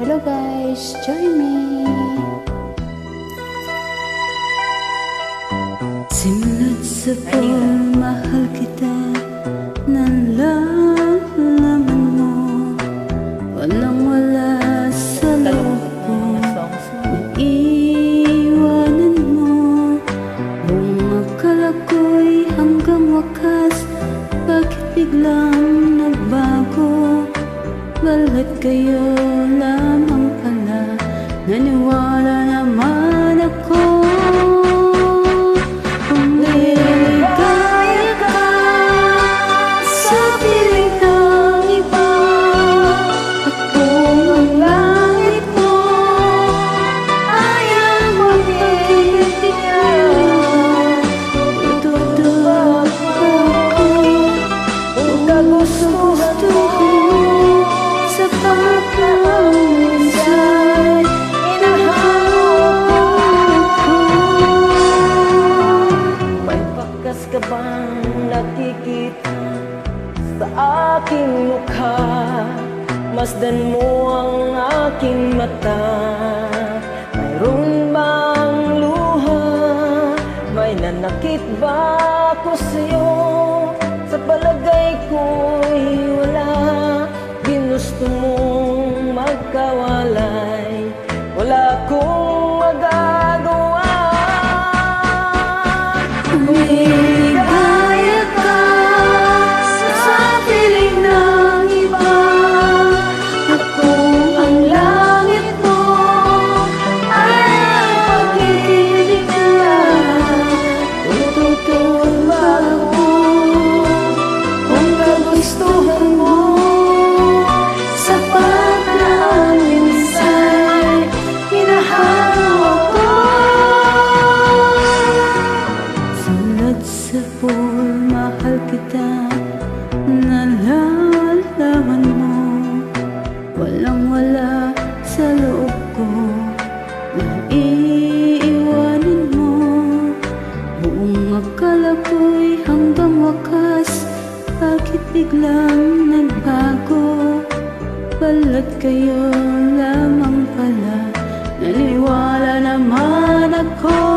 Hello guys, join me. Simula't sa pagmahal kita, nalalaman mo, walang wala sa loob ko, naiiwanan mo. Buong akala ko'y hanggang wakas, bakit biglang nagbago? Balat kayo lamang pala, naniwala naman ako. Kung niligaya ka sa piling ng iba, at kung ang langit mo ay ang magpagkaibigan, tutulog ako kung kagustuhan sa pagkausay, inahanap ko. May bakas ka bang nakikita sa aking mukha? Masdan mo ang aking mata. Mayroon bang luha? May nanakit ba ako sa'yo? Sa palagay ko'y wala. Ginusto mong magkawalay, wala akong magagawa. Kung niligaya ka sa piling ng iba, at kung ang langit mo ay ang pagkikiligan, tutulog ako kung kagustuhan mo. Sapat na ang minsay, hinahanap ko. Sulat sa pool, mahal kita, nalalaman mo, walang wala sa loob ko, naiiwanan mo. Buong akala ko'y hanggang wakas, bakit biglang nagbago? Balat kayo lamang pala, naniwala naman ako.